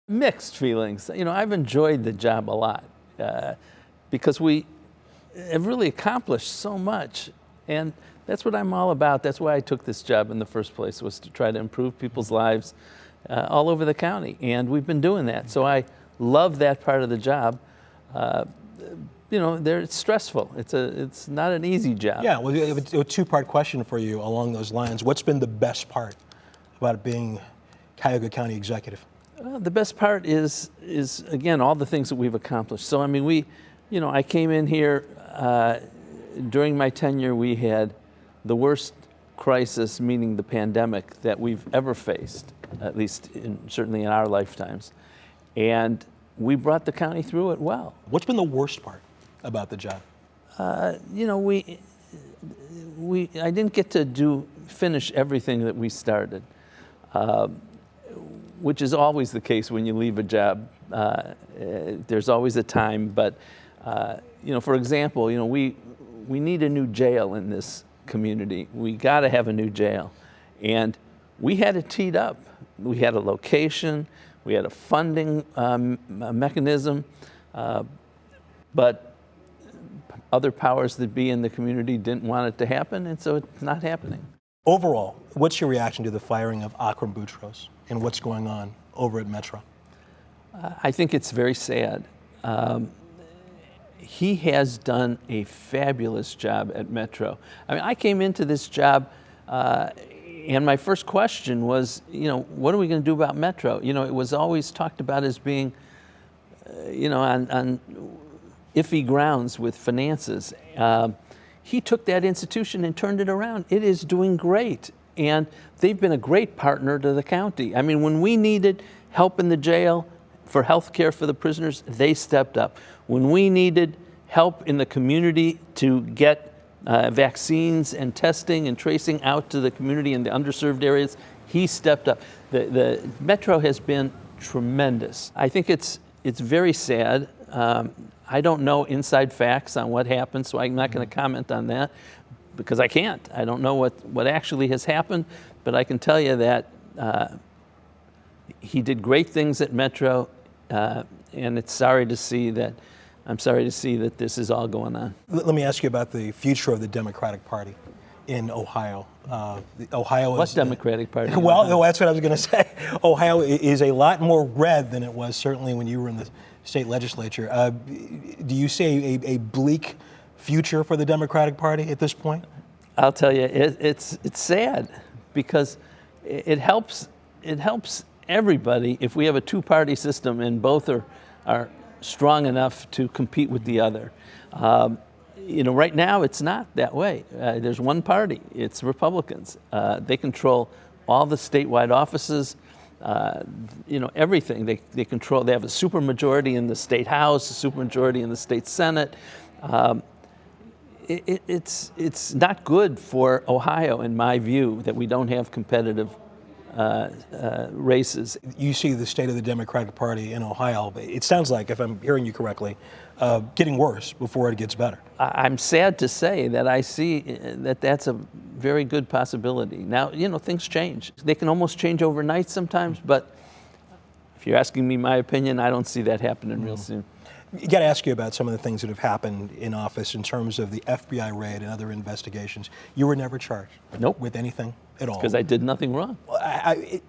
Mixed feelings. You know, I've enjoyed the job a lot because we have really accomplished so much, and that's what I'm all about. That's why I took this job in the first place, was to try to improve people's lives all over the county, and we've been doing that. So I love that part of the job. You know, it's stressful. It's not an easy job. Yeah, well, a two-part question for you along those lines. What's been the best part about being Cuyahoga County Executive? The best part is again, all the things that we've accomplished. So I mean, I came in here, during my tenure we had the worst crisis, meaning the pandemic, that we've ever faced, at least certainly in our lifetimes. And we brought the county through it well. What's been the worst part about the job? You know, I didn't get to finish everything that we started. Which is always the case when you leave a job. There's always a time, but you know, for example, you know, we need a new jail in this community. We got to have a new jail, and we had it teed up. We had a location, we had a funding mechanism, but other powers that be in the community didn't want it to happen, and so it's not happening. Overall, what's your reaction to the firing of Armond Budish and what's going on over at Metro? I think it's very sad. He has done a fabulous job at Metro. I mean, I came into this job and my first question was, you know, what are we going to do about Metro? You know, it was always talked about as being, you know, on iffy grounds with finances. He took that institution and turned it around. It is doing great, and they've been a great partner to the county. I mean, when we needed help in the jail for health care for the prisoners, they stepped up. When we needed help in the community to get vaccines and testing and tracing out to the community in the underserved areas, he stepped up. The Metro has been tremendous. I think it's very sad. I don't know inside facts on what happened, so I'm not going to comment on that because I can't. I don't know what actually has happened, but I can tell you that he did great things at Metro, and I'm sorry to see that this is all going on. Let me ask you about the future of the Democratic Party in Ohio. What Democratic Party? Well, that's what I was going to say. Ohio is a lot more red than it was certainly when you were in the state legislature. Do you see a bleak future for the Democratic Party at this point? I'll tell you, it's sad because it helps everybody if we have a two-party system and both are strong enough to compete with the other. You know, right now it's not that way. There's one party, it's Republicans. They control all the statewide offices, you know, everything. They control, they have a supermajority in the state house, a supermajority in the state senate. It's not good for Ohio, in my view, that we don't have competitive races. You see the state of the Democratic Party in Ohio, it sounds like, if I'm hearing you correctly, getting worse before it gets better. I'm sad to say that I see that that's a very good possibility. Now, you know, things change. They can almost change overnight sometimes, but if you're asking me my opinion, I don't see that happening real soon. You got to ask you about some of the things that have happened in office in terms of the FBI raid and other investigations. You were never charged with anything at all. Because I did nothing wrong. I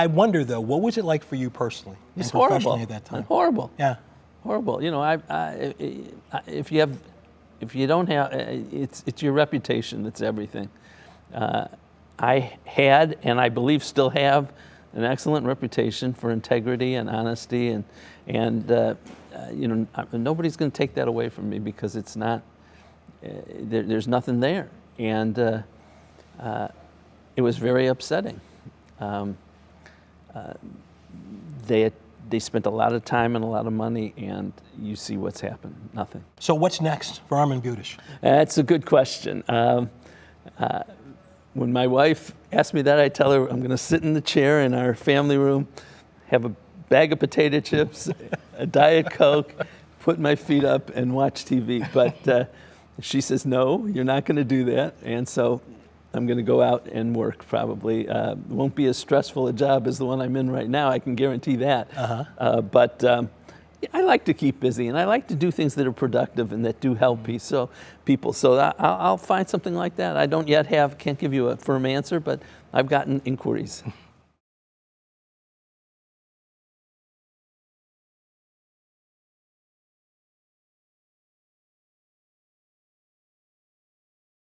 wonder, though, what was it like for you personally? It's horrible at that time? Horrible. Yeah. Horrible. You know, if you don't have, it's your reputation that's everything. I had, and I believe still have, an excellent reputation for integrity and honesty, and you know, nobody's going to take that away from me because it's not. There's nothing there, and it was very upsetting. They spent a lot of time and a lot of money, and you see what's happened. Nothing. So what's next for Armond Budish? That's a good question. When my wife asks me that, I tell her I'm going to sit in the chair in our family room, have a bag of potato chips, a Diet Coke, put my feet up, and watch TV. But she says, no, you're not going to do that. And so I'm going to go out and work probably. Won't be as stressful a job as the one I'm in right now, I can guarantee that. But I like to keep busy, and I like to do things that are productive and that do help people. So I'll find something like that. I don't yet can't give you a firm answer, but I've gotten inquiries.